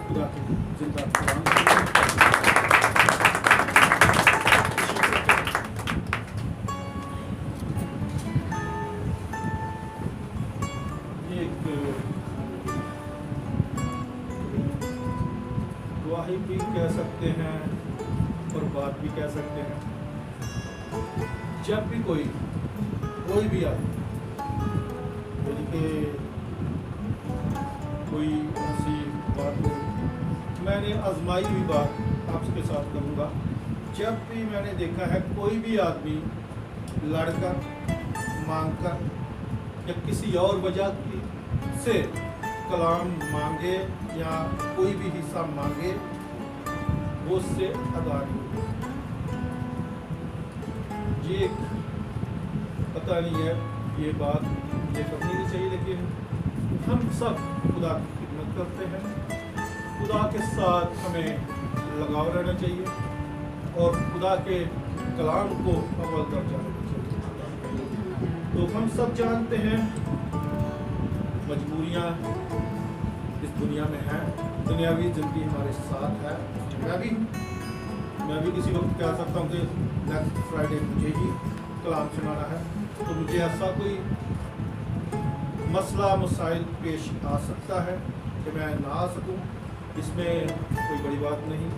خدا کی زندہ قرآن یہ ایک گواہی بھی کہہ سکتے ہیں اور بات بھی کہہ سکتے ہیں. جب بھی کوئی بھی آدمی یعنی کہ کوئی ایسی بات ہو، میں نے آزمائی ہوئی بات آپ کے ساتھ کروں گا. جب بھی میں نے دیکھا ہے کوئی بھی آدمی لڑ کر مانگ کر یا کسی اور وجہ سے کلام مانگے یا کوئی بھی حصہ مانگے وہ اس سے ادا نہیں ہوتا. یہ پتہ نہیں ہے، یہ بات مجھے کرنی نہیں چاہیے، لیکن ہم سب خدا کی خدمت کرتے ہیں. خدا کے ساتھ ہمیں لگاؤ رہنا چاہیے اور خدا کے کلام کو اول درجہ دینا چاہیے. تو ہم سب جانتے ہیں مجبوریاں اس دنیا میں ہیں، دنیاوی زندگی ہمارے ساتھ ہے. میں بھی کسی وقت کہہ سکتا ہوں کہ نیکسٹ فرائیڈے مجھے ہی کلام سنانا ہے، تو مجھے ایسا کوئی مسئلہ مسائل پیش آ سکتا ہے کہ میں نہ آ سکوں. اس میں کوئی بڑی بات نہیں،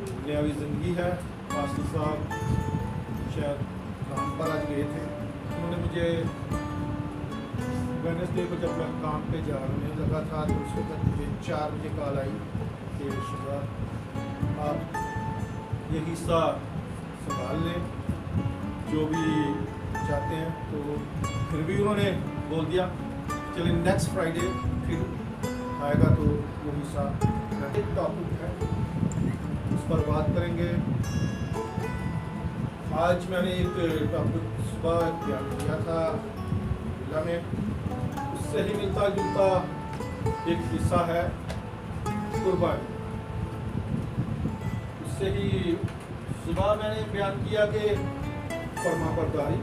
دنیاوی زندگی ہے. پاسٹر صاحب شاید کام پر آج گئے تھے، انہوں نے مجھے ویڈنسڈے کو جب میں کام پہ جانے لگا تھا تو اس وقت مجھے 4 بجے کال آئی کہ شہزاد آپ یہ حصہ سنبھال لیں جو بھی چاہتے ہیں. تو پھر بھی انہوں نے بول دیا چلیں نیکسٹ فرائیڈے پھر آئے گا تو وہ حصہ ایک ٹاپک ہے اس پر بات کریں گے. آج میں نے ایک ٹاپک صبح بیان کیا تھا ضلع میں، اس سے ہی ملتا جلتا ایک حصہ ہے قربانی. اس سے ہی صبح میں نے بیان کیا کہ فرما برداری،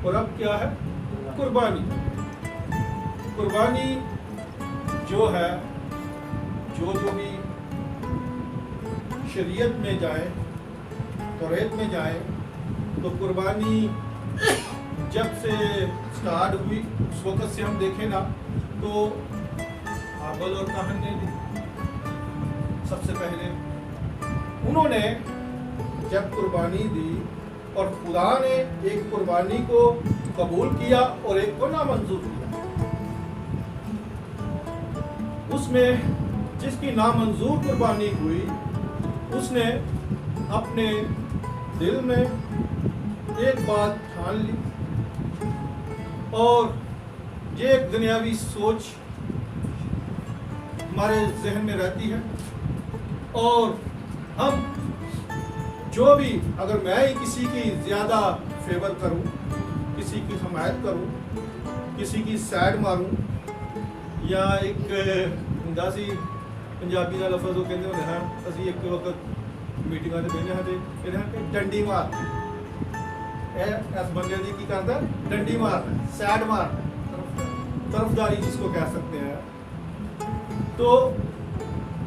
اور اب کیا ہے قربانی. قربانی جو ہے جو بھی شریعت میں جائے توریت میں جائے تو قربانی جب سے سٹارٹ ہوئی اس وقت سے ہم دیکھیں نا تو ہابل اور کاہن نے سب سے پہلے انہوں نے جب قربانی دی اور خدا نے ایک قربانی کو قبول کیا اور ایک کو نامنظور کیا. اس میں جس کی نامنظور قربانی ہوئی اس نے اپنے دل میں ایک بات ٹھان لی اور یہ ایک دنیاوی سوچ ہمارے ذہن میں رہتی ہے. اور ہم جو بھی اگر میں ہی کسی کی زیادہ فیور کروں، کسی کی حمایت کروں، کسی کی سائڈ ماروں، یا ایک اندازی پنجابی کا لفظ وہ کہتے ہوتے ہیں اسی ایک وقت میٹنگاں سے بہنے ہیں کہتے ہیں کہ ڈنڈی مار اس بندے کی کرتا ڈنڈی مارنا، سائڈ مارنا، طرفداری جس کو کہہ سکتے ہیں. تو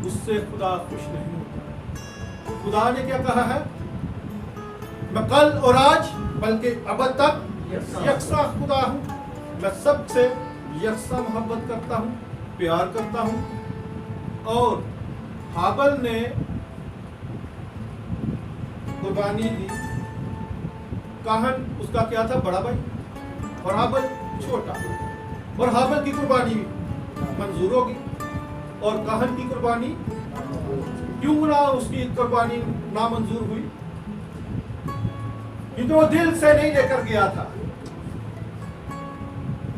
اس سے خدا خوش نہیں ہوتا. خدا نے کیا کہا ہے؟ میں کل اور آج بلکہ ابد تک یکساں خدا ہوں. میں سب سے یکساں محبت کرتا ہوں، پیار کرتا ہوں. اور ہابل نے قربانی دی، کاہن اس کا کیا تھا؟ بڑا بھائی، اور ہابل چھوٹا. اور ہابل کی قربانی منظور ہوگی اور کاہن کی قربانی کیوں نہ اس کی قربانی نامنظور ہوئی؟ کیونکہ وہ دل سے نہیں لے کر گیا تھا،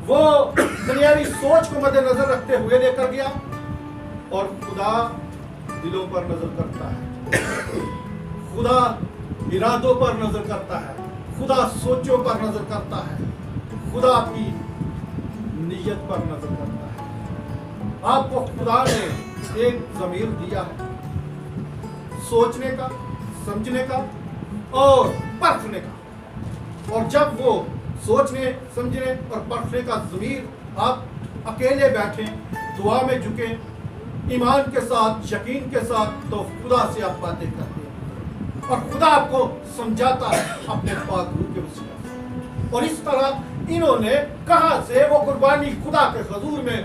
وہ دنیاوی سوچ کو مد نظر رکھتے ہوئے لے کر گیا. اور خدا دلوں پر نظر کرتا ہے، خدا ارادوں پر نظر کرتا ہے، خدا سوچوں پر نظر کرتا ہے، خدا کی نیت پر نظر کرتا ہے. آپ کو خدا نے ایک ضمیر دیا ہے سوچنے کا، سمجھنے کا اور پرکھنے کا. اور جب وہ سوچنے، سمجھنے اور پرکھنے کا ضمیر آپ اکیلے بیٹھیں، دعا میں جھکیں ایمان کے ساتھ, یقین کے ساتھ, تو خدا سے آپ باتیں کرتے ہیں اور خدا آپ کو سمجھاتا ہے اپنے پاک روح کے وسیلے سے. اور اس طرح انہوں نے کہاں سے وہ قربانی خدا کے حضور میں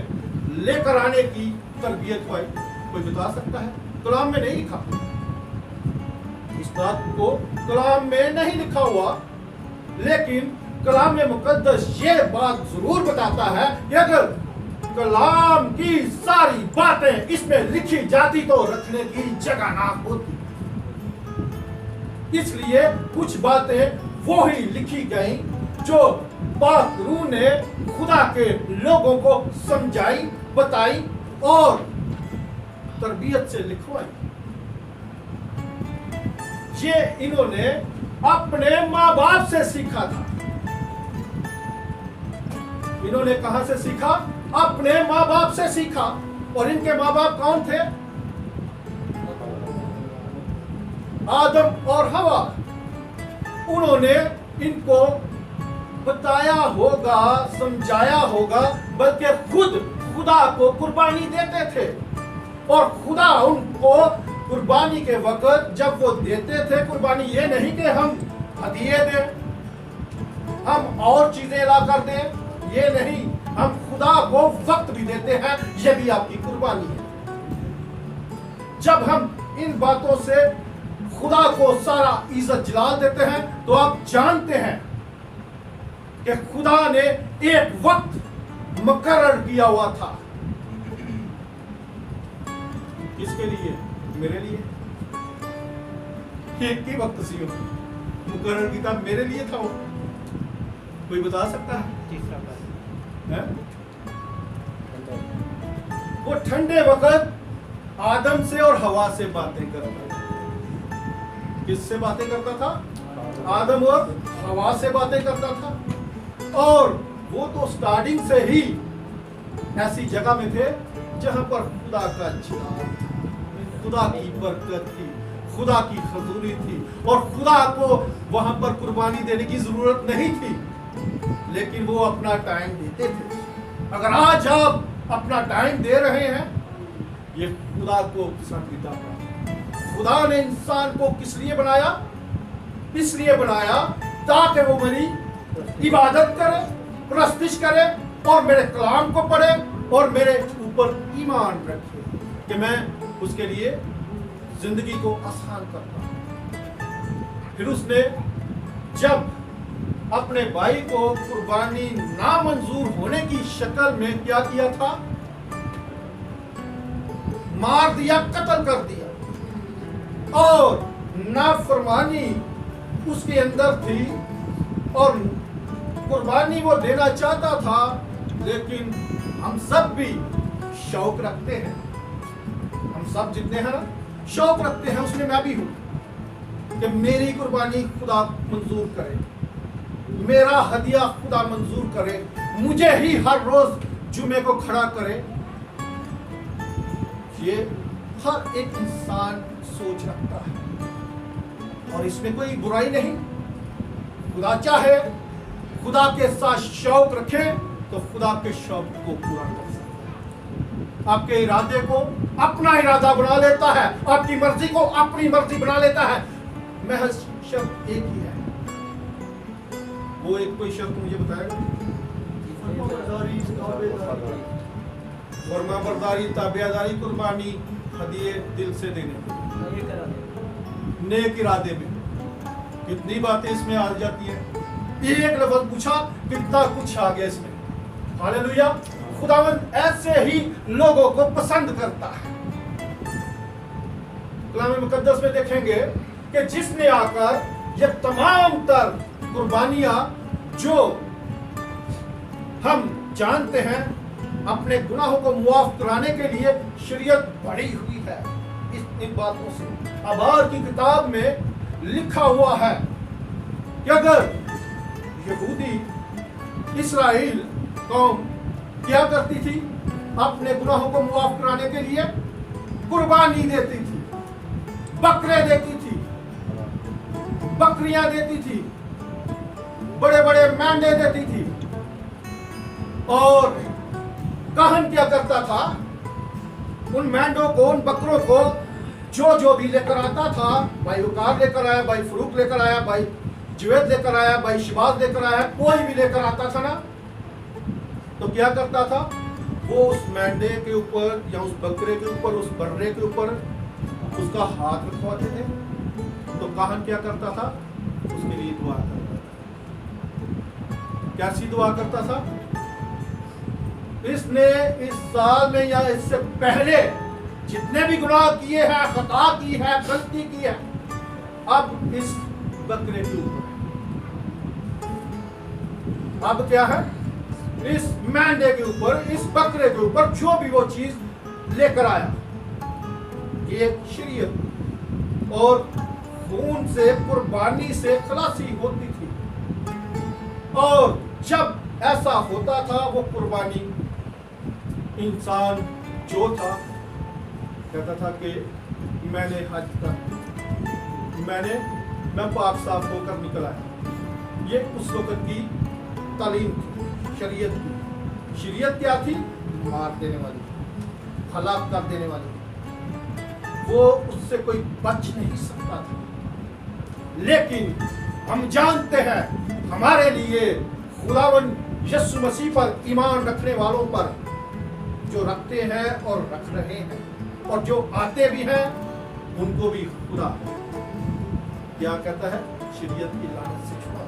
لے کر آنے کی تربیت پائی؟ کوئی بتا سکتا ہے؟ کلام میں نہیں لکھا, اس بات کو کلام میں نہیں لکھا ہوا, لیکن کلام مقدس یہ بات ضرور بتاتا ہے کہ اگر کلام کی ساری باتیں اس میں لکھی جاتی تو رکھنے کی جگہ نہ ہوتی. اس لیے کچھ باتیں وہی لکھی گئیں جو پاک روح نے خدا کے لوگوں کو سمجھائی, بتائی اور تربیت سے لکھوائی. یہ انہوں نے اپنے ماں باپ سے سیکھا تھا. انہوں نے کہاں سے سیکھا؟ اپنے ماں باپ سے سیکھا. اور ان کے ماں باپ کون تھے؟ آدم اور حوا. انہوں نے ان کو بتایا ہوگا, سمجھایا ہوگا, بلکہ خود خدا کو قربانی دیتے تھے. اور خدا ان کو قربانی کے وقت جب وہ دیتے تھے قربانی, یہ نہیں کہ ہم ہدیے دیں, ہم اور چیزیں لا کر دیں, یہ نہیں, ہم خدا کو وقت بھی دیتے ہیں, یہ بھی آپ کی قربانی ہے. جب ہم ان باتوں سے خدا کو سارا عزت جلال دیتے ہیں تو آپ جانتے ہیں کہ خدا نے ایک وقت مقرر کیا ہوا تھا. کس کے لیے؟ میرے لیے. ایک ہی وقت سی مقرر کی تھا, میرے لیے تھا. وہ کوئی بتا سکتا ہے؟ وہ ٹھنڈے وقت آدم سے اور ہوا سے باتیں کرتا تھا. کس سے باتیں کرتا تھا؟ آدم اور ہوا سے باتیں کرتا تھا. اور وہ تو سٹارٹنگ سے ہی ایسی جگہ میں تھے جہاں پر خدا کا جلال تھا, خدا کی برکت تھی, خدا کی حضوری تھی, اور خدا کو وہاں پر قربانی دینے کی ضرورت نہیں تھی, لیکن وہ اپنا ٹائم دیتے تھے. اگر آج آپ اپنا ٹائم دے رہے ہیں, یہ خدا کو پسندیدہ ہے. خدا نے انسان کو کس لیے بنایا؟ اس لیے بنایا تاکہ وہ میری عبادت کرے, پرستش کرے, اور میرے کلام کو پڑھے اور میرے اوپر ایمان رکھے کہ میں اس کے لیے زندگی کو آسان کرتا ہوں. پھر اس نے جب اپنے بھائی کو قربانی نامنظور ہونے کی شکل میں کیا کیا تھا؟ مار دیا, قتل کر دیا. اور نافرمانی اس کے اندر تھی, اور قربانی وہ دینا چاہتا تھا, لیکن ہم سب بھی شوق رکھتے ہیں, ہم سب جتنے ہیں نا شوق رکھتے ہیں, اس میں میں بھی ہوں, کہ میری قربانی خدا منظور کرے, میرا ہدیہ خدا منظور کرے, مجھے ہی ہر روز جمعے کو کھڑا کرے. یہ ہر ایک انسان سوچ رکھتا ہے, اور اس میں کوئی برائی نہیں. خدا چاہے خدا کے ساتھ شوق رکھے تو خدا کے شوق کو پورا کر سکتا ہے. آپ کے ارادے کو اپنا ارادہ بنا لیتا ہے, آپ کی مرضی کو اپنی مرضی بنا لیتا ہے. محض شرط ایک ہی ہے. وہ ایک کوئی شرط مجھے بتائے گا؟ فرما برداری, تابعداری, قربانی, ہدیے دل سے دینے, نیک ارادے میں. کتنی باتیں اس میں آ جاتی ہیں. ایک لفظ پوچھا, کتنا کچھ آ گیا اس میں. ہاللیلویا. خداوند ایسے ہی لوگوں کو پسند کرتا ہے. کلام مقدس میں دیکھیں گے کہ جس نے آ کر یہ تمام تر قربانیاں جو ہم جانتے ہیں اپنے گناہوں کو معاف کرانے کے لیے شریعت بڑھی ہوئی ہے ان باتوں سے. ابار کی کتاب میں لکھا ہوا ہے کہ اگر یہودی اسرائیل قوم کیا کرتی تھی, اپنے گناہوں کو معاف کرانے کے لیے قربانی دیتی تھی, بکرے دیتی تھی, بکریاں دیتی تھی, بڑے بڑے مینڈے دیتی تھی. اور کہن کیا کرتا تھا؟ उन मेंढों को, उन बकरों को जो भी लेकर आता था, भाई उकार लेकर आया, भाई फरूक लेकर आया, भाई जुवैद लेकर आया, भाई शिबाज लेकर आया, कोई भी लेकर आता था ना, तो क्या करता था वो उस मेंढे के ऊपर या उस बकरे के ऊपर, उस बर्रे के ऊपर उसका हाथ रखवाते थे। तो काहन क्या करता था, उसके लिए दुआ करता था। कैसी दुआ करता था, इसने इस साल में या इससे पहले जितने भी गुनाह किए हैं, खता की है, गलती की है, अब इस बकरे के ऊपर, अब क्या है, इस मेंढे के ऊपर, इस बकरे के ऊपर जो भी वो चीज लेकर आया, ये शरीयत और खून से, कुर्बानी से खलासी होती थी। और जब ऐसा होता था, वो कुर्बानी इंसान जो था कहता था कि मैंने हज तक मैं पाक साफ होकर निकल आया। ये उस वक्त की तालीम थी, शरीयत की। शरीयत क्या थी, मार देने वाली, हलाक कर देने वाली, वो उससे कोई बच नहीं सकता था। लेकिन हम जानते हैं हमारे लिए खुदावन यीशु मसीह पर ईमान रखने वालों पर, जो रखते हैं और रख रहे हैं और जो आते भी हैं, उनको भी खुदा क्या कहता है, शरीयत की लानत से छुड़ा।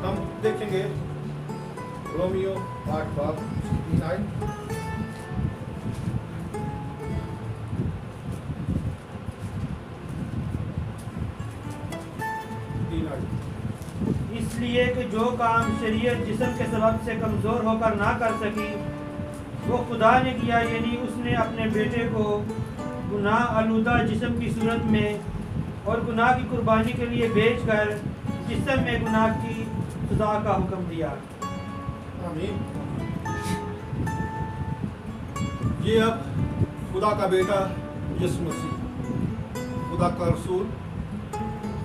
हम देखेंगे रोमियो 8:3। इसलिए कि जो काम शरीयत जिस्म के सबब से कमज़ोर होकर ना कर सकी, वो खुदा ने किया, यानी उसने अपने बेटे को गुनाह आलूदा जिस्म की सूरत में और गुनाह की कुर्बानी के लिए भेजकर जिस्म में गुनाह की सज़ा का हुक्म दिया। आमीन। ये अब खुदा का बेटा यीशु मसीह, खुदा का रसूल,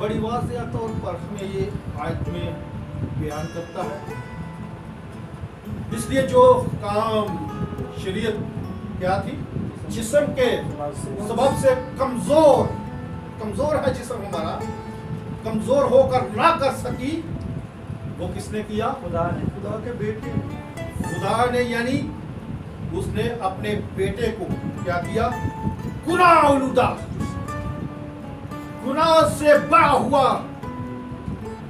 बड़ी वाज़ेह तौर पर हमें ये आयत में बयान करता है। इसलिए जो काम शरीयत क्या थी, जिस्म के सबब से कमजोर है जिस्म हमारा, कमजोर होकर ना कर सकी, वो किसने किया, खुदा ने, खुदा के बेटे, खुदा ने, यानी उसने अपने बेटे को क्या किया, गुनाह आलूदा, गुनाह से बड़ा हुआ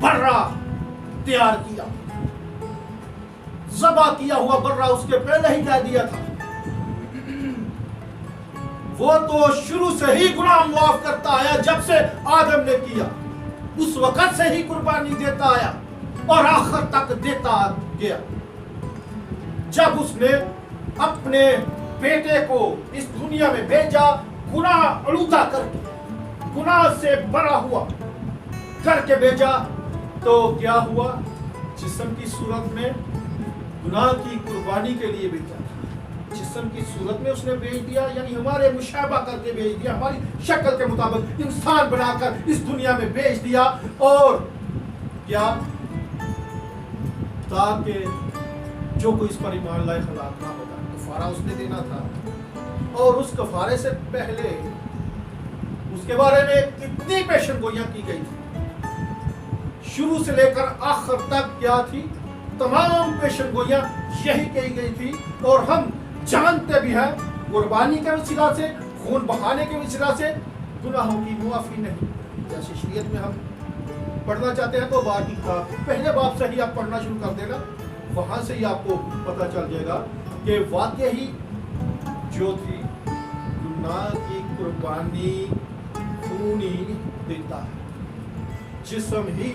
बर्रा तैयार किया, ज़बा किया हुआ बर्रा उसके पहले ही कह दिया था। वो तो शुरू से ही गुनाह माफ करता आया, जब से आदम ने किया उस वक्त से ही कुर्बानी देता आया और आखिर तक देता गया। जब उसने अपने बेटे को इस दुनिया में भेजा, गुनाह आलूदा करके, गुनाह से बड़ा हुआ करके भेजा, तो क्या हुआ, जिस्म की सूरत में गुनाह की कुर्बानी के लिए भेजा था। जिस्म की सूरत में उसने भेज दिया, यानी हमारे मुशाबा करके भेज दिया, हमारी शक्ल के मुताबिक इंसान बनाकर इस दुनिया में भेज दिया। और क्या, ताकि जो कोई इस पर ईमान लाए हलाक ना होगा, कफारा उसने देना था। और उस कफारे से पहले उसके बारे में कितनी पेशन गोइयां की गई थी, शुरू से लेकर आखिर तक क्या थी, तमाम पेशन गोइयां यही कही गई थी। और हम जानते भी हैं, कुर्बानी के वसीला से, खून बहाने के वसीला से गुनाहों की मुआफी नहीं। जैसे शरीयत में हम पढ़ना चाहते हैं तो बाकी का पहले बाब से ही आप पढ़ना शुरू कर देना, वहां से ही आपको पता चल जाएगा कि वाकई ही जो थी, गुनाह की कुर्बानी खून ही देता है, जिस्म ही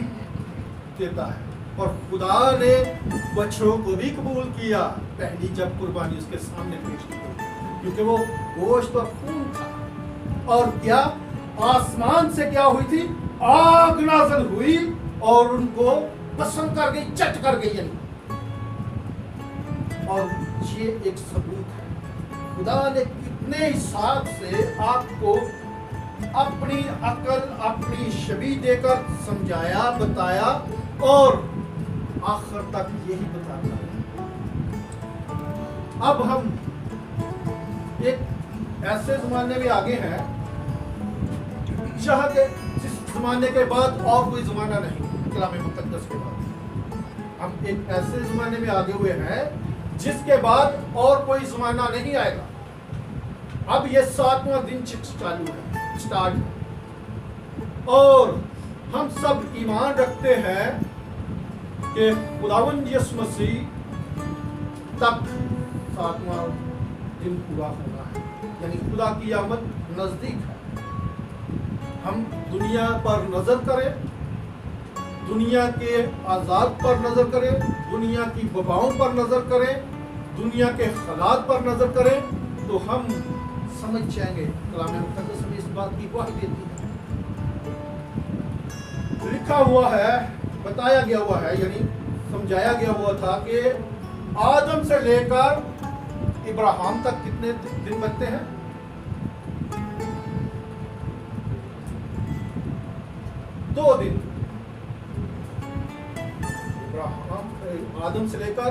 देता है। और खुदा ने बच्चों को भी कबूल किया पहली जब कुर्बानी उसके सामने पेश की गई, क्योंकि वो गोश्त और खून था। और क्या, आसमान से क्या हुई थी, आग नाज़िल हुई और उनको पसंद कर गई, चट कर गई। यानी और ये एक सबूत है, खुदा ने कितने हिसाब से आपको अपनी अकल, अपनी शबी देकर समझाया, बताया और आखिर तक यही बताता है। अब हम ایک ایسے زمانے میں آگے ہیں جہاں کے جس زمانے کے بعد اور کوئی زمانہ نہیں کلام مقدس کے بعد. ہم ایک ایسے زمانے میں آگے ہوئے ہیں جس کے بعد اور کوئی زمانہ نہیں آئے گا. اب یہ 7واں دن چالو ہے، اسٹارٹ ہے، اور ہم سب ایمان رکھتے ہیں کہ خداوند یسوع مسیح تک 7واں دن پورا ہونا ہے، یعنی خدا کی آمد نزدیک ہے. ہم دنیا پر نظر کریں، دنیا کے عذاب پر نظر کریں، دنیا کی وباؤں پر نظر کریں، دنیا کے حالات پر نظر کریں تو ہم سمجھ جائیں گے. کلام مقدس میں اس بات کی گواہی دیتی ہے. لکھا ہوا ہے، بتایا گیا ہوا ہے، یعنی سمجھایا گیا ہوا تھا کہ آدم سے لے کر ابراہیم تک کتنے دن بنتے ہیں؟ 2 دن. آدم سے لے کر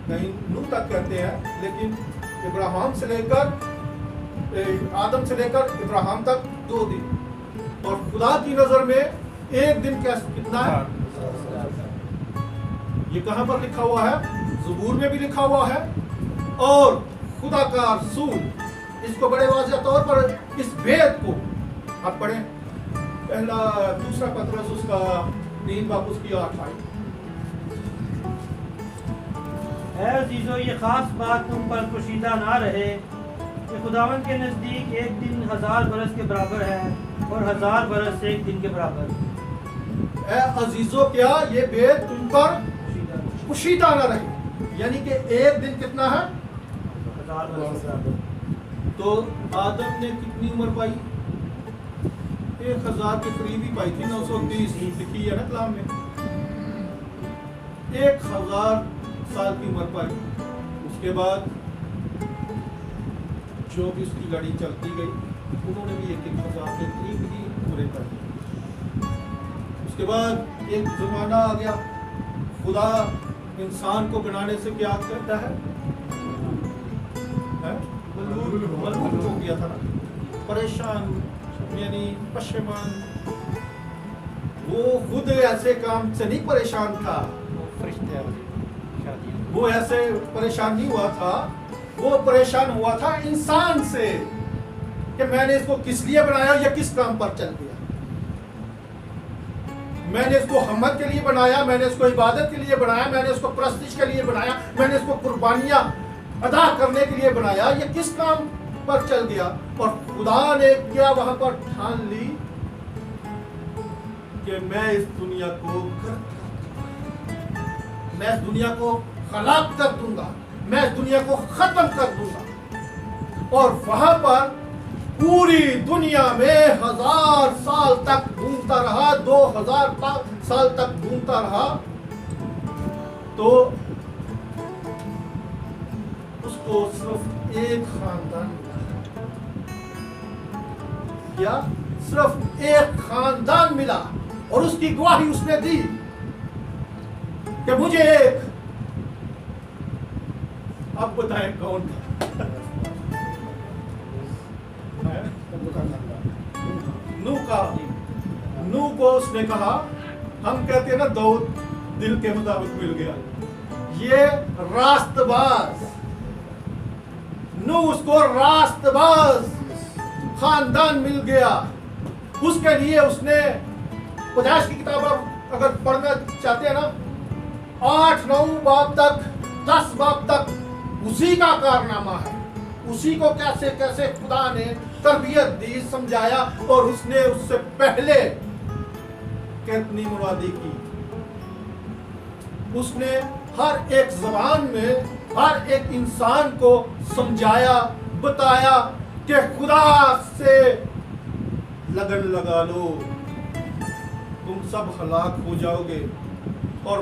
کہیں نوح تک کہتے ہیں، لیکن ابراہیم سے لے کر آدم سے لے کر ابراہیم تک 2 دن. اور خدا کی نظر میں ایک دن کتنا ہے؟ یہ کہاں پر لکھا ہوا ہے؟ زبور میں بھی لکھا ہوا ہے. اور خدا کا رسول اس کو بڑے واضح طور پر اس بھید کو آپ پڑھیں، دوسرا پترس اس کا 3 باب اس کی 8 آیت. اے عزیزو، یہ خاص بات تم پر پوشیدہ نہ رہے کہ خداوند کے نزدیک ایک دن 1000 برس کے برابر ہے اور 1000 برس 1 دن کے برابر. اے عزیزو، کیا یہ بات تم پر پوشیدہ نہ رہے، یعنی کہ ایک دن کتنا ہے؟ 1000 برس کے برابر. تو آدم نے کتنی عمر پائی؟ 1000 کے قریب ہی پائی تھی، 930 لکھی ہے نا کلام میں. 1000 سال کی عمر پائی. اس کے بعد جو بھی اس کی گاڑی چلتی گئی انہوں نے بھی 1000 کے قریب ہی عمریں پائی. اس کے بعد ایک زمانہ آ گیا، خدا انسان کو بنانے سے کیا کہتا ہے؟ ملعون ہو گیا تھا نا، پریشان یعنی پشیمان. وہ خود ایسے کام سے نہیں پریشان تھا، وہ ایسے پریشان نہیں ہوا تھا، وہ پریشان ہوا تھا انسان سے کہ میں نے اس کو کس لیے بنایا یا کس کام پر چل گیا. میں نے اس کو حمد کے لیے بنایا، میں نے اس کو عبادت کے لیے بنایا، میں نے اس کو پرستش کے لیے بنایا، میں نے اس کو قربانیاں ادا کرنے کے لیے بنایا، یہ کس کام پر چل گیا. اور خدا نے کیا وہاں پر ٹھان لی کہ میں اس دنیا کو ہلاک کر دوں گا، میں اس دنیا کو ختم کر دوں گا. اور وہاں پر پوری دنیا میں 1000 سال تک گھومتا رہا، 2000 سال تک گھومتا رہا. تو اس کو صرف ایک خاندان ملا. کیا؟ صرف ایک خاندان ملا، اور اس کی گواہی اس نے دی کہ مجھے ایک. اب بتائیں کون تھا؟ نوح کو اس نے کہا، ہم کہتے ہیں نا داؤد دل کے مطابق مل گیا. یہ راست باز نوح، اس کو راست باز خاندان مل گیا. اس کے لیے اس نے پیدائش کی کتاب اگر پڑھنا چاہتے ہیں نا، 8-9 باب تک 10 باب تک اسی کا کارنامہ ہے. اسی کو کیسے کیسے خدا نے تربیت دی، سمجھایا، اور اس نے اس سے پہلے کتنی مرادی کی. اس نے ہر ایک زبان میں ہر ایک انسان کو سمجھایا، بتایا کہ خدا سے لگن لگا لو، تم سب ہلاک ہو جاؤ گے. اور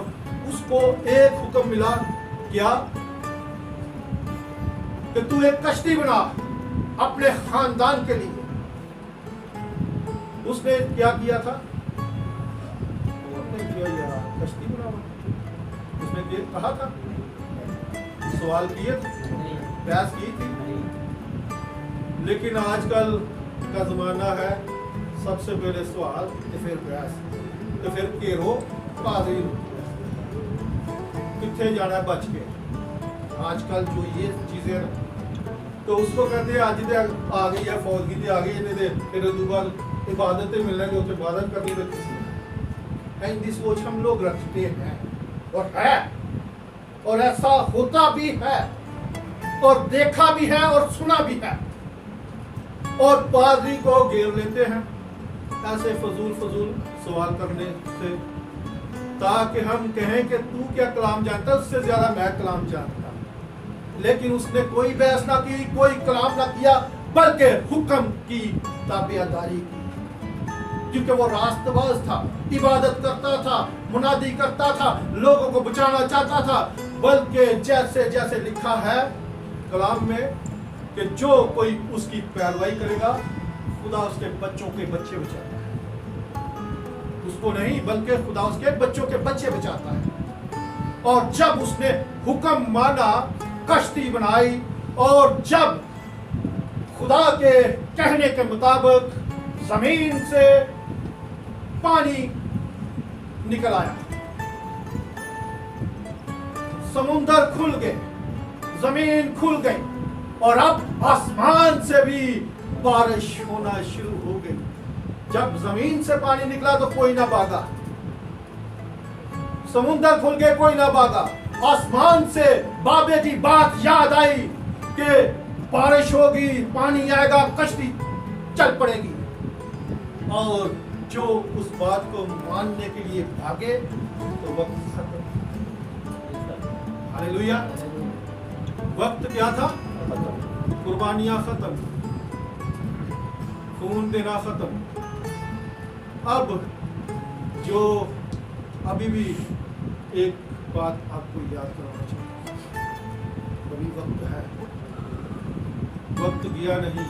اس کو ایک حکم ملا، کیا؟ کہ تو ایک کشتی بنا اپنے خاندان کے لیے. اس نے کیا کیا تھا؟ کشتی بنا. اس نے کہا تھا، سوال کیے تھے، بحث کی تھی. लेकिन आजकल का ज़माना है, सबसे पहले सवाल तो फिर बहस तो फिर घेरो पादरी कितने जाना है बच के। आजकल जो ये चीज़ें ना, तो उसको कहते हैं आज तो आ गई है, फौजगी तो आ गई है, फिर बाद इबादत मिलना जो तो इबादत करनी तो किसी ऐसी सोच हम लोग रखते हैं और है, और ऐसा होता भी है और देखा भी है और सुना भी है। और पादरी को घेर लेते हैं ऐसे फजूल सवाल करने से, ताकि हम कहें कि तू क्या कलाम जानता, उससे ज्यादा मैं कलाम जानता। लेकिन उसने कोई बहस ना की, कोई कलाम ना किया, बल्कि हुक्म की ताबेदारी की, क्योंकि वो रास्तबाज था, इबादत करता था, मुनादी करता था, लोगों को बचाना चाहता था। बल्कि जैसे जैसे लिखा है कलाम में कि जो कोई उसकी पैरवाई करेगा, खुदा उसके बच्चों के बच्चे बचाता है। उसको नहीं, बल्कि खुदा उसके बच्चों के बच्चे बचाता है। और जब उसने हुक्म माना, कश्ती बनाई, और जब खुदा के कहने के मुताबिक जमीन से पानी निकल आया, समुंदर खुल गए, जमीन खुल गई, और अब आसमान से भी बारिश होना शुरू हो गई। जब जमीन से पानी निकला तो कोई ना भागा, समुंदर खुल गए, कोई ना भागा। आसमान से बाबे की बात याद आई कि बारिश होगी, पानी आएगा, कश्ती चल पड़ेगी। और जो उस बात को मानने के लिए भागे तो वक्त खत्म। हालेलुया। वक्त क्या था? कुर्बानियां खत्म, खून देना खत्म। अब जो अभी भी एक बात आपको याद कराना चाहिए, अभी वक्त है, वक्त गया नहीं।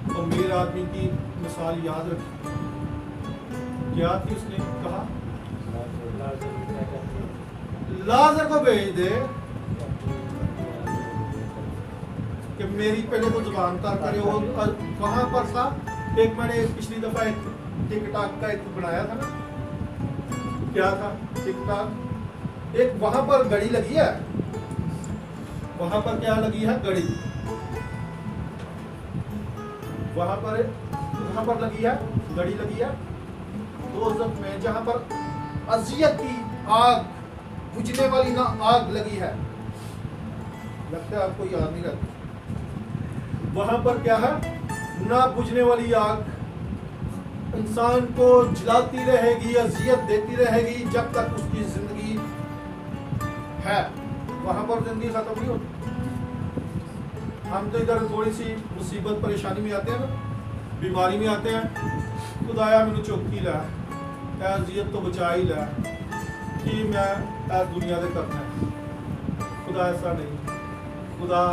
और मेरे आदमी की मिसाल याद रखी, क्या थी? उसने कहा लाजर को भेज दे कि मेरी पहले तो जुबान तर करे। वो कहाँ पर था? एक मैंने पिछली दफा एक टिकटॉक का एक बनाया था ना, क्या था टिकटॉक? एक वहां पर घड़ी लगी है, वहां पर क्या लगी है? घड़ी। वहां पर लगी है, घड़ी लगी है। दोज़ख में जहां पर अजियत की आग, बुझने वाली ना आग लगी है, लगता है आपको याद नहीं रहती। वहां पर क्या है? ना बुझने वाली आग इंसान को जलाती रहेगी, अजियत देती रहेगी जब तक उसकी जिंदगी है। वहां पर जिंदगी खत्म नहीं होती। हम तो इधर थोड़ी सी मुसीबत परेशानी में आते हैं ना, बीमारी में आते हैं, खुदाया मैंने चौकी ला, अजियत तो बचा ही ला कि मैं दुनिया से करना है। खुदा ऐसा नहीं। खुदा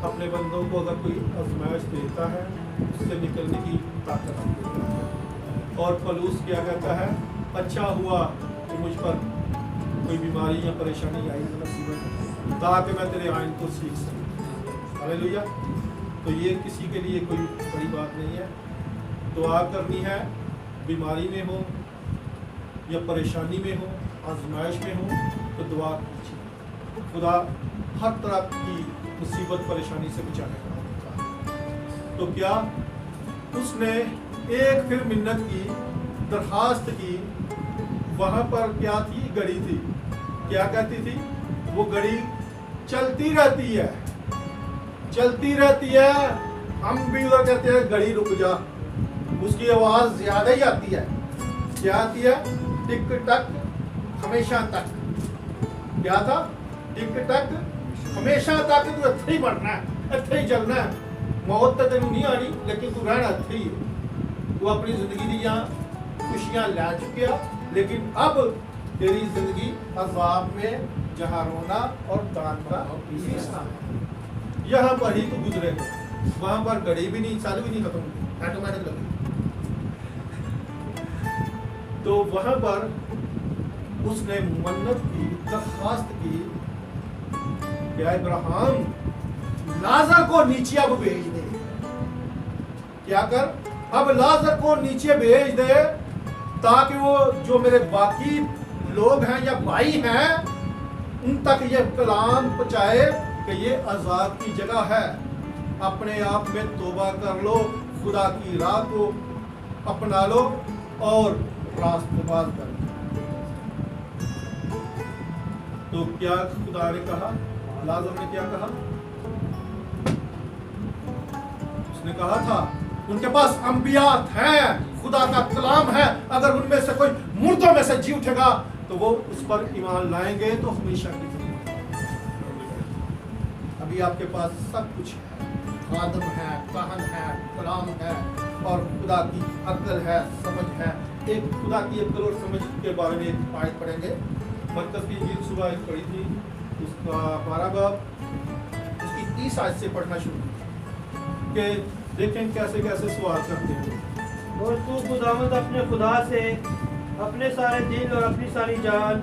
अपने बंदों को अगर कोई आजमाइश देता है, उससे निकलने की ताकत देता है। और पलूस क्या कहता है? अच्छा हुआ कि मुझ पर कोई बीमारी या परेशानी आई मुसीबत, ताकि मैं तेरे आइन को सीख सकूं। हालेलुया। तो ये किसी के लिए कोई बड़ी बात नहीं है। दुआ करनी है, बीमारी में हो या परेशानी में हो, आजमाइश में हो, तो दुआ कीजिए। खुदा हर तरह की मुसीबत परेशानी से बचाने का होता है। तो क्या उसने एक फिर मिन्नत की, दरखास्त की। वहां पर क्या थी? घड़ी थी। क्या कहती थी? वो घड़ी चलती रहती है, चलती रहती है। हम भी उधर कहते हैं घड़ी रुक जा, उसकी आवाज ज्यादा ही आती है। क्या आती है? टिक टक हमेशा तक। क्या था? टिक टक हमेशा तक। तू इत्थे ही बढ़ना है, इत्थे ही चलना है। मौत तो तेन नहीं आनी, लेकिन तू रहना इत्थे ही। तू अपनी जिंदगी दी खुशियां लै चुकिया, लेकिन अब तेरी जिंदगी अजाब में, जहां रोना और तानना है, यहाँ पर ही तू गुजरेगा। वहां पर घड़ी भी नहीं चालू, भी नहीं खत्म, ऑटोमेटिक लगी। तो वहां पर उसने मन्नत की, दरखास्त की, क्या इब्राहिम लाजर को नीचे अब भेज दे। क्या कर, अब लाजर को नीचे भेज दे ताकि वो जो मेरे बाकी लोग हैं या भाई हैं उन तक ये कलाम पहुंचाए कि ये अजाब की जगह है। अपने आप में तौबा कर लो, खुदा की राह को अपना लो और रास्तबाज कर लो। तो क्या खुदा ने कहा, लाजर ने क्या कहा? उसने कहा था उनके पास अंबियात हैं, खुदा का कलाम है, अगर उनमें से कोई मुर्दों में से जी उठेगा तो वो उस पर ईमान लाएंगे तो हमेशा की जिंदगी। अभी आपके पास सब कुछ है, खादम है, कहन है, कलाम है और खुदा की अक्ल है, समझ है। एक खुदा की अक्ल और समझ के बारे में एक आयत पढ़ेंगे। मरकज़ की इंजील सुबह एक पढ़ी थी, उसका 12 बाब उसकी 30 आयत से पढ़ना शुरू कि देखें कैसे कैसे सवाल करते हैं। और तू खुदावंद अपने खुदा से अपने सारे दिल और अपनी सारी जान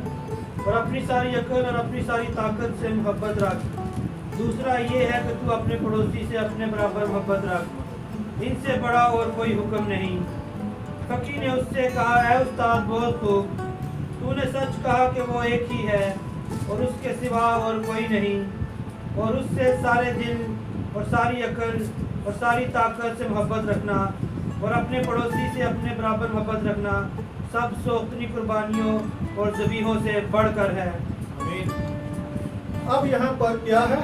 और अपनी सारी अक्ल और अपनी सारी ताकत से मोहब्बत रख। दूसरा ये है कि तू अपने पड़ोसी से अपने बराबर मोहब्बत रख। इनसे बड़ा और कोई हुक्म नहीं। फकी ने उससे कहा, ऐ उस्ताद बहुत खूब, तूने सच कहा कि वो एक ही है और उसके सिवा और कोई नहीं, और उससे सारे दिल और सारी अक्ल और सारी ताकत से मोहब्बत रखना और अपने पड़ोसी से अपने बराबर मोहब्बत रखना सब सोख्तनी कुर्बानियों और ज़बीहों से बढ़कर है। आमीन। अब यहाँ पर क्या है?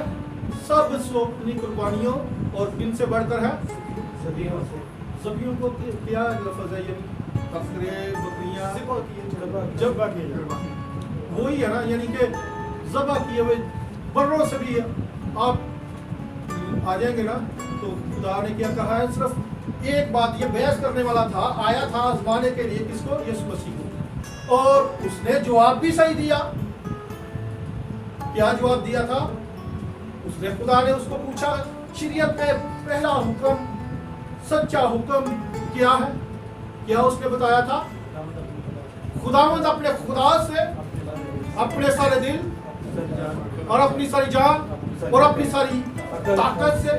सब सोख्तनी कुर्बानियों और किन से बढ़कर है? ज़बीहों से। ज़बीहों को क्या लफ्ज़ है? यानी बकरे, बकरियाँ ज़बह किए जाते, वही है ना, यानी कि ज़बह किए हुए बर्रों से भी आप आ जाएंगे ना। तो खुदा ने क्या कहा है? सिर्फ एक बात, ये बहस करने वाला था, आया था आजमाने के लिए, किसको? यीशु मसीह को, और उसने जवाब भी सही दिया। क्या जवाब दिया था उसने? खुदा ने उसको पूछा, शरीयत में पहला हुक्म, सच्चा हुक्म क्या है? क्या उसने बताया था? खुदावंद अपने खुदा से अपने सारे दिल और अपनी सारी जान और अपनी सारी ताकत से,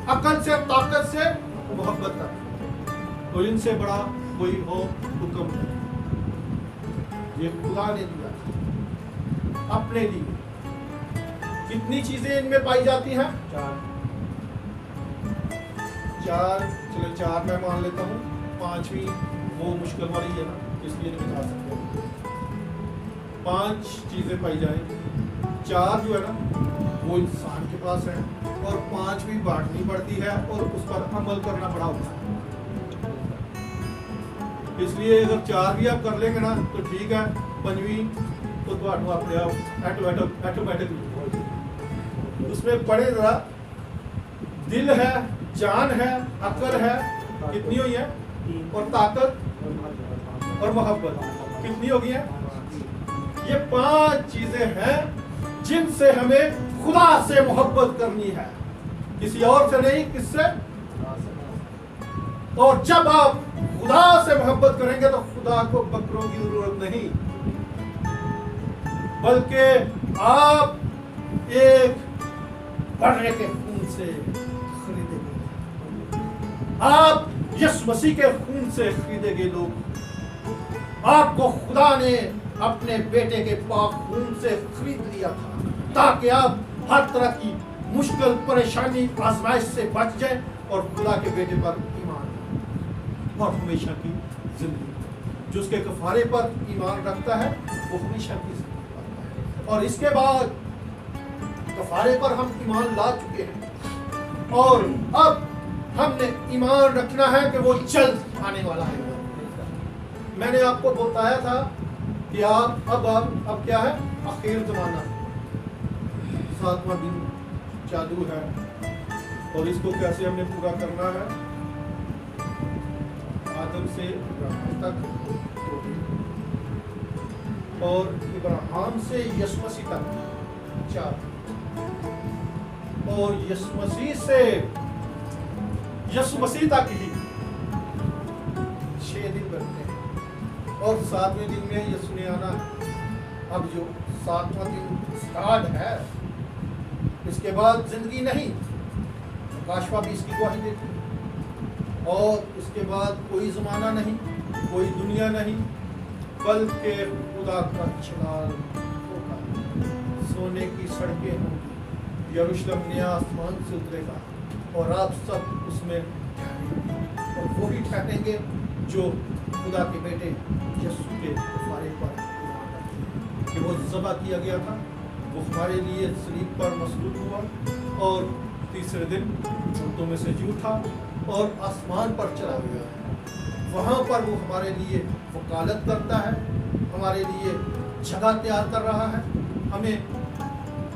अकल से, ताकत से मोहब्बत कर, और इनसे बड़ा कोई हो हुक्म नहीं। ये खुदा ने दिया अपने लिए। कितनी चीजें इनमें पाई जाती हैं? चार। चलो 4 मैं मान लेता हूँ, 5वीं वो मुश्किल वाली है ना, इसलिए नहीं बता सकते। 5 चीजें पाई जाएंगी। 4 जो है ना वो इंसान के पास है, और 5वीं बांटनी पड़ती है और उस पर अमल करना बड़ा होता है। इसलिए अगर 4 भी आप कर लेंगे ना तो ठीक है, 5वीं तो आपको अपने आप ऑटोमेटिकली उसमें पड़े जरा। दिल है, जान है, अकल है, कितनी हुई है? और ताकत और मोहब्बत कितनी होगी है? ये 5 चीजें हैं जिनसे हमें खुदा से मोहब्बत करनी है, किसी और से नहीं। किससे? और जब आप खुदा से मोहब्बत करेंगे तो खुदा को बकरों की जरूरत नहीं, बल्कि आप एक बकरे के खून से खरीदे गए। आप यीशु मसीह के खून से खरीदे गए लोग। आपको खुदा ने अपने बेटे के पाक खून से खरीद लिया था ताकि आप हर तरह की मुश्किल, परेशानी, आजमाइश से बच जाए और खुदा के बेटे पर ईमान और हमेशा की जिंदगी। जो उसके कफारे पर ईमान रखता है वो हमेशा की जिंदगी पाता है। और इसके बाद कफारे पर हम ईमान ला चुके हैं और अब हमने ईमान रखना है कि वो जल्द आने वाला है। मैंने आपको बताया था कि आप अब क्या है? आखिर ज़माना, 7वां दिन चालू है, और इसको कैसे हमने पूरा करना है? आदम से इब्राहिम तक, और इब्राहिम से यीशु मसीह तक 4, और यीशु मसीह से यीशु मसीह तक ही 6 दिन बनते हैं, और 7वें दिन में यीशु ने आना है। अब जो 7वां दिन स्टार्ट है, इसके बाद जिंदगी नहीं, काशफा भी इसकी गवाही देती है। और उसके बाद कोई ज़माना नहीं, कोई दुनिया नहीं, बल्कि खुदा का जलाल होगा। सोने की सड़कें होंगी, यरूशलेम नया आसमान से उतरेगा और आप सब उसमें ठहरेंगे। और वो ही ठहरेंगे जो खुदा के बेटे यीशु के कफारे पर ईमान रखते हैं कि वो ज़बह किया गया था, वो हमारे लिए सलीब पर मसलूब हुआ और तीसरे दिन मुर्दों में से जी उठा और आसमान पर चला गया। वहाँ पर वो हमारे लिए वकालत करता है, हमारे लिए जगह तैयार कर रहा है, हमें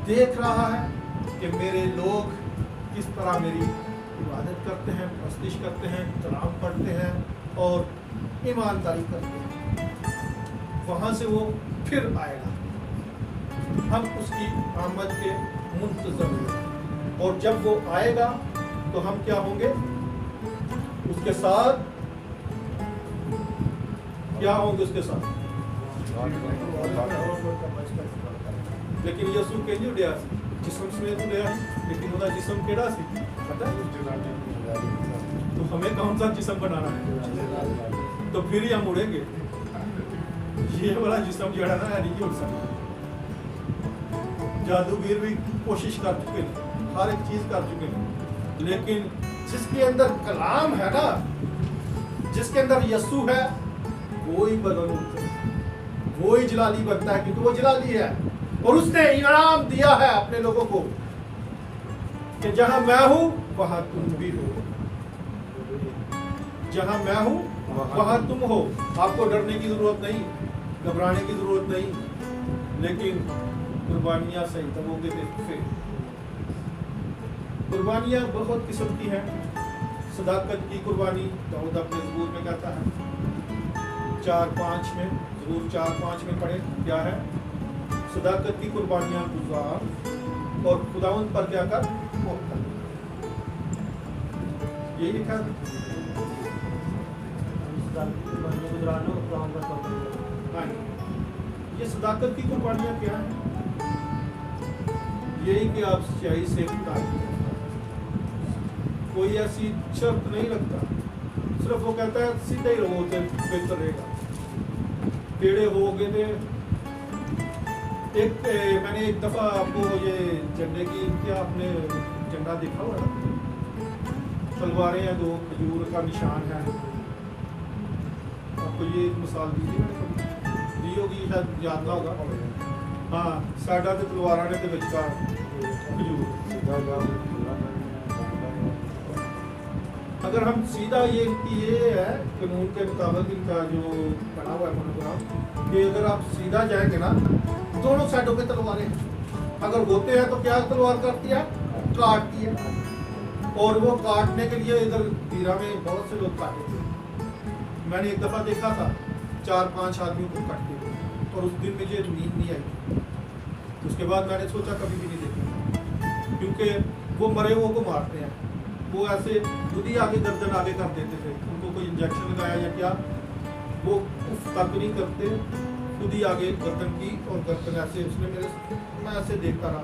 देख रहा है कि मेरे लोग किस तरह मेरी इबादत करते हैं, प्रस्तिश करते हैं, कलाम पढ़ते हैं और ईमानदारी करते हैं। वहाँ से वो फिर आएगा, हम उसकी आमद के मुंतज़र हैं। और जब वो आएगा तो हम क्या होंगे? उसके साथ क्या होंगे? उसके साथ लेकिन यीशु कहंगे उड़िया सी जिस्म समेत उड़िया, लेकिन उनका जिस्म केड़ा सी पता है? तो हमें कौन सा जिस्म बनाना है? तो फिर ही हम उड़ेंगे। ये वाला जिस्म जड़ा ना है नहीं उड़ सकता। जादूगर भी कोशिश कर चुके हैं, हर एक चीज कर चुके हैं, लेकिन जिसके अंदर कलाम है ना, जिसके अंदर यीशु है, वो ही बदल उठता है, वो ही जलाली बनता है, क्योंकि वो जलाली है। और उसने इनाम दिया है अपने लोगों को कि जहां मैं हूं वहां तुम भी हो, जहां मैं हूं वहां तुम हो। आपको डरने की जरूरत नहीं, घबराने की जरूरत नहीं, लेकिन कुर्बानियां सही तबोगे फिर कुर्बानियां बहुत किस्म की हैं। सदाकत की कुर्बानी दाऊद अपने ज़बूर में कहता है 4:5 में, ज़बूर 4:5 में पढ़े क्या है? सदाकत की कुर्बानियां गुजार और खुदावंद पर क्या कर? यही लिखा है। ये सदाकत की कुर्बानियां क्या है? यही कि आप सच्चाई से कोई ऐसी शर्त नहीं रखता, सिर्फ वो कहता है सीधा ही रहो तो बेहतर रहेगा। टेढ़े हो गए थे। मैंने एक दफ़ा आपको ये झंडे की क्या आपने झंडा देखा हुआ है? तलवारें हैं, 2 खजूर का निशान है। आपको ये एक मिसाल दी थी, दी होगी, शायद याद ना होगा। हाँ, साढ़ा तो तलवारा ने तो विचकार खजूर। अगर हम सीधा ये है कानून के मुताबिक इनका जो बना हुआ है प्रोग्राम, कि अगर आप सीधा जाएंगे ना, दोनों साइडों पे तलवारें अगर होते हैं तो क्या तलवार करती है? काटती है। और वो काटने के लिए इधर दीरा में बहुत से लोग काटे थे। मैंने एक दफ़ा देखा था 4-5 आदमियों को काटते थे, और उस दिन मुझे नींद नहीं आई। उसके बाद मैंने सोचा कभी भी नहीं देखूंगा, क्योंकि वो मरे हुए को मारते हैं। वो ऐसे खुद ही आगे गर्दन आगे कर देते थे, उनको कोई इंजेक्शन लगाया या क्या, वो उफ तक नहीं करते, खुद ही आगे गर्दन की और गर्दन ऐसे उसने मैं ऐसे देखता रहा।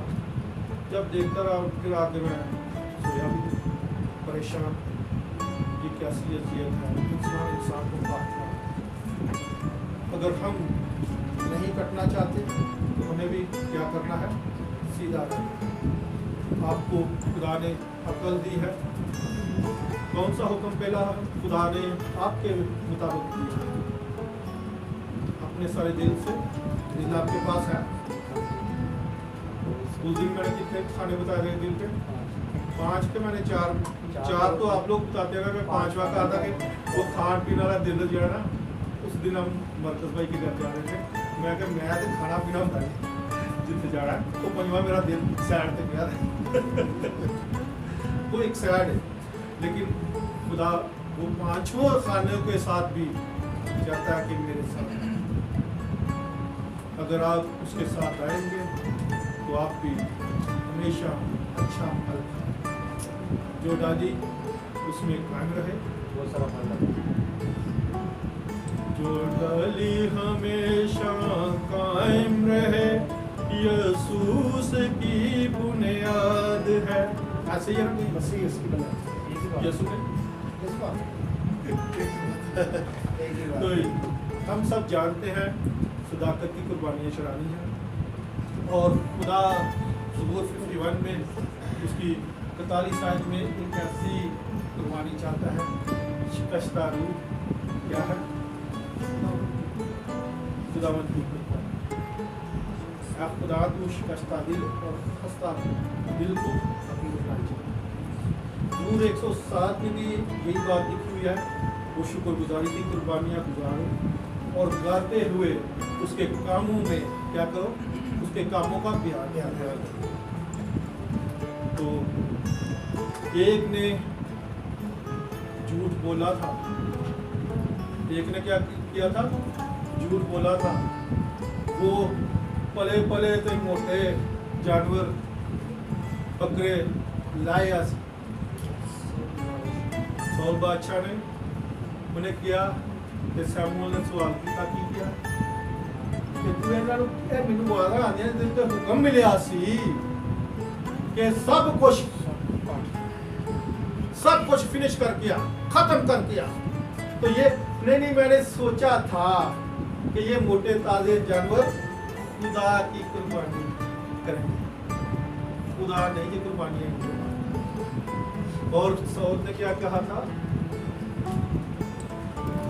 जब देखता रहा फिर आगे मैं सोया भी परेशान, ये कैसी अज़ियत है, इंसान को काटना। अगर हम नहीं कटना चाहते तो हमें भी क्या करना है? सीधा रहना। आपको खुदा ने अकल दी है। कौन सा हुक्म पहला खुदा ने आपके मुताबिक दिया? अपने सारे दिल से, दिल आपके पास है। उस दिन मैंने कितने खाने बताए थे दिल पे? 5 के मैंने 4 तो आप लोग बताते हैं। मैं 5वां कहा था कि वो खान पीने वाला दिल जो है ना, उस दिन हम मरकज भाई के घर जा रहे थे। मैं तो खाना पीना होता है जितने जा रहा है, तो 5वां मेरा दिल सैड पे गया है। वो एक सैड है, लेकिन खुदा वो 5वां खाने के साथ भी चाहता है कि मेरे साथ, अगर आप उसके साथ आएंगे तो आप भी हमेशा अच्छा फल खाएं। जो डाली उसमें कायम रहे, वो सारा फल लगे। जो डाली हमेशा कायम रहे, यसूस की बुनियाद है। ऐसे ही है ना, मसीह उसकी बना यीशु ने। इस बात एक ही तो बात हम सब जानते हैं सदाकत की कुर्बानियाँ चढ़ानी है, और खुदा ज़बूर 51 में उसकी 41 आयत में एक ऐसी कुर्बानी चाहता है, शिकस्ता रूह क्या है, खुदावंद की कुर्बानी। आप खुदा को शिकस्ता दिल और खस्ता दिल को अपनी कुर्बानी चाहिए। ज़बूर 107 में भी यही बात लिखी हुई है, वो शुक्रगुजारी की कुर्बानियाँ गुजारो और गाते हुए उसके कामों में क्या करो, उसके कामों का ध्यान करो। तो एक ने झूठ बोला था, एक ने क्या किया था, झूठ बोला था। वो पले पले थे मोटे जानवर बकरे लाए सौल बादशाह ने उन्हें किया कि शमूएल ने सवाल किया कि तू मैनू वादा आने ते हुक्म मिलिया सी कि सब कुछ फिनिश करके आ, खत्म करके आ। तो ये नहीं, मैंने सोचा था कि ये मोटे ताजे जानवर खुदा की कुर्बानी करेंगे, खुदा नहीं की कुर्बानियां। और सौल ने क्या कहा था,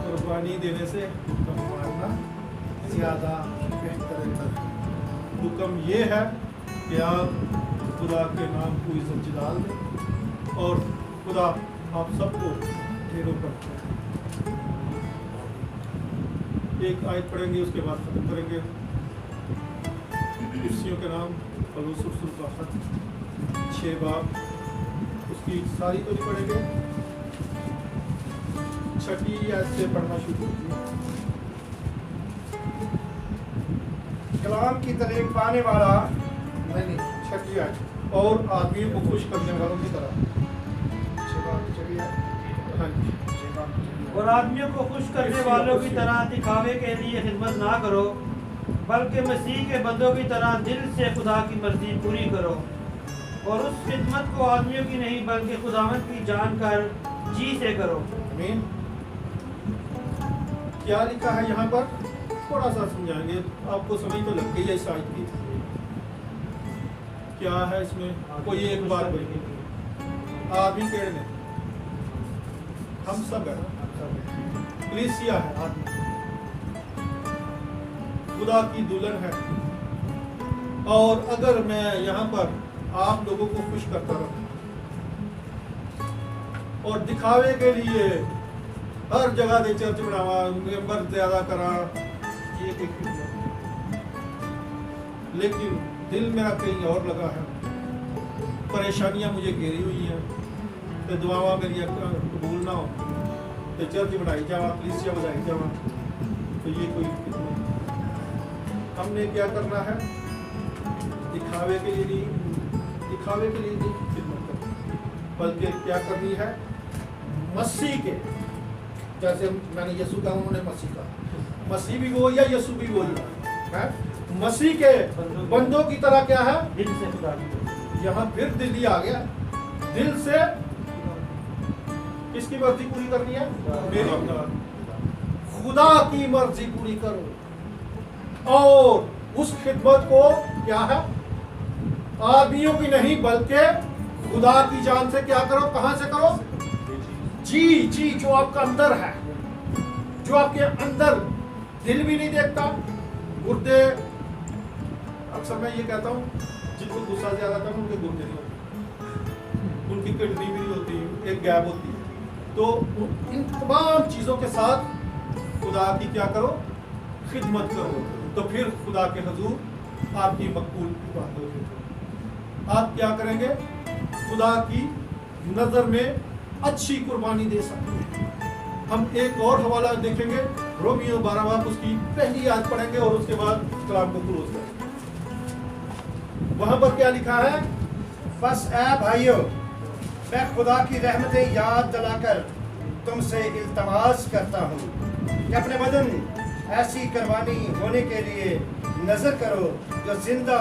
कुर्बानी देने से हुक्म मानना ज्यादा बेहतर है। हुक्म ये है कि आप खुदा के नाम को इज्जत डाल दें और खुदा आप सबको ढेरों पर। एक आयत पढ़ेंगे, उसके बाद खत्म करेंगे। कुर्सियों के नाम पलूस रसूल का खत 6 बाब, उसकी सारी तो नहीं पढ़ेंगे, 6ठी आयत से पढ़ना शुरू कीजिए। कलाम की तारीफ पाने वाला नहीं, 6ठी आयत, और आदमी को खुश करने वालों की तरह। हाँ जी। और आदमियों को खुश करने वालों की तरह दिखावे के लिए खिदमत ना करो, बल्कि मसीह के बंदों की तरह दिल से खुदा की मर्जी पूरी करो, और उस खिदमत को आदमियों की नहीं बल्कि खुदावंद की जानकर जी से करो। आमीन। क्या लिखा है यहाँ पर, थोड़ा सा समझाएंगे, आपको समझ तो लग गई है इस आयत की। क्या है इसमें, कोई एक बात बोलेंगे। आदमी केड़ ने, हम सब है, कलीसिया है, आदमी खुदा की दुल्हन है। और अगर मैं यहाँ पर आप लोगों को खुश करता रहूं और दिखावे के लिए हर जगह दे चर्च बनावा, मेंबर ज्यादा करा, ये कोई खिदमत नहीं। लेकिन दिल मेरा कहीं और लगा है, परेशानियां मुझे घेरी हुई हैं, तो दुआवा मेरी कबूल ना हो, तो चर्च बनाई जावा, कलीसिया बनाई जावा, तो ये कोई खिदमत नहीं। हमने क्या करना है, दिखावे के लिए नहीं खिदमत करनी, बल्कि क्या करनी है, मसीह के, जैसे मैंने यीशु कहा, उन्होंने मसीह कहा, मसीह भी वही है, यीशु भी वही है। मसीह के बंदों की तरह क्या है, दिल से खुदा की। यहाँ फिर दिल ही आ गया, दिल से किसकी मर्जी पूरी करनी है, मेरी। खुदा की मर्जी पूरी करो, और उस खिदमत को क्या है, आदमियों की नहीं बल्कि खुदा की जान से क्या करो, कहां से करो, जी जो आपका अंदर है, जो आपके अंदर दिल भी नहीं देखता, गुर्दे, अक्सर मैं ये कहता हूँ, जिनको गुस्सा ज्यादा था उनके गुर्दे नहीं होते, उनकी किडनी भी नहीं होती, एक गैप होती है। तो इन तमाम चीजों के साथ खुदा की क्या करो, खिदमत करो, तो फिर खुदा के हुजूर आपकी मकबूल बात होगी। आप क्या करेंगे, खुदा की नजर में अच्छी कुर्बानी दे सकते हैं। हम एक और हवाला देखेंगे, रोमियो 12 बाब, उसकी पहली आयत पढ़ेंगे और उसके बाद कलाम को क्लोज करेंगे। वहां पर क्या लिखा है, बस ऐ भाइयों, मैं खुदा की रहमतें याद दिलाकर तुमसे इल्तमास करता हूँ कि अपने बदन ऐसी कुर्बानी होने के लिए नजर करो जो जिंदा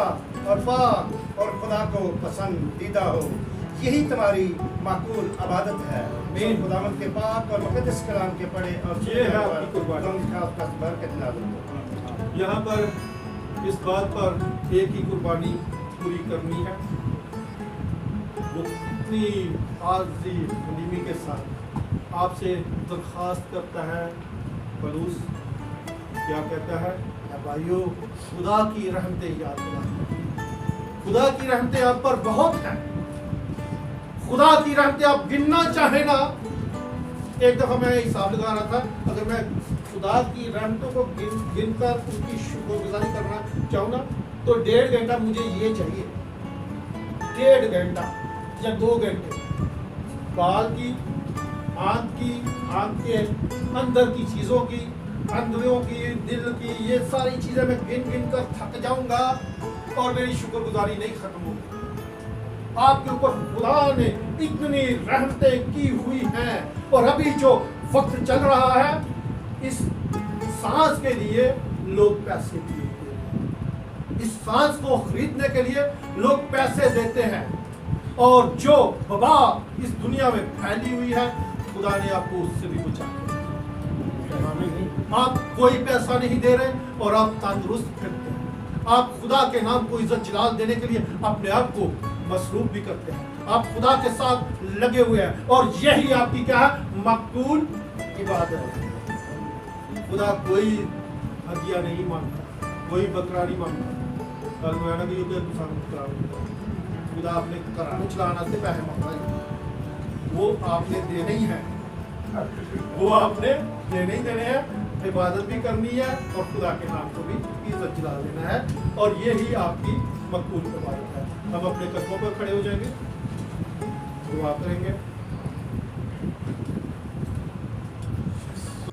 और पाक और खुदा को पसंदीदा हो। یہی تمہاری معقول عبادت ہے آمین۔ خداوند کے پاک اور مقدس کلام کے پڑھے اور یہ ہے آپ کی قربانی۔ تم کا برکت نازل ہو۔ یہاں پر اس بات پر ایک ہی قربانی پوری کرنی ہے، وہ اتنی عاجزی حلیمی کے ساتھ آپ سے درخواست کرتا ہے۔ پولس کیا کہتا ہے؟ اے بھائیو، خدا کی رحمتیں یاد دلاؤ، خدا کی رحمتیں آپ پر بہت ہیں، خدا کی رحمتیں آپ گننا چاہیں نا۔ ایک دفعہ میں حساب لگا رہا تھا، اگر میں خدا کی رحمتوں کو گن کر ان کی شکر گزاری کرنا چاہوں نا تو 1.5 گھنٹہ مجھے یہ چاہیے، 1.5 گھنٹہ یا 2 گھنٹے۔ بال کی، آنکھ کے اندر کی چیزوں کی، اندروں کی، دل کی، یہ ساری چیزیں میں گن کر تھک جاؤں گا اور میری شکر گزاری نہیں ختم ہوگی۔ آپ کے اوپر خدا نے اتنی رحمتیں کی ہوئی ہیں، اور ابھی جو وقت چل رہا ہے اس سانس کے لیے لوگ پیسے دیتے ہیں، اس سانس کو خریدنے کے لیے لوگ پیسے دیتے ہیں، اور جو وبا اس دنیا میں پھیلی ہوئی ہے خدا نے آپ کو اس سے بھی بچا دیا۔ آپ کوئی پیسہ نہیں دے رہے اور آپ تندرست پھرتے ہیں، آپ خدا کے نام کو عزت جلال دینے کے لیے اپنے آپ کو مصروف بھی کرتے ہیں، آپ خدا کے ساتھ لگے ہوئے ہیں، اور یہی آپ کی کیا ہے؟ مقبول عبادت ہے۔ خدا کوئی ہدیہ نہیں مانگتا، کوئی بکرا نہیں مانگتا۔ کل میں نے کہ خدا آپ نے کرانے چلانا سے پیسے مانگا ہے، وہ آپ نے دینے ہی ہیں، وہ آپ نے دینے ہی دینے ہیں، عبادت بھی کرنی ہے اور خدا کے نام کو بھی عزت جلا دینا ہے، اور یہی آپ کی مقبول عبادت ہے۔ ہم اپنے قدموں پر کھڑے ہو جائیں گے، دعا کریں گے۔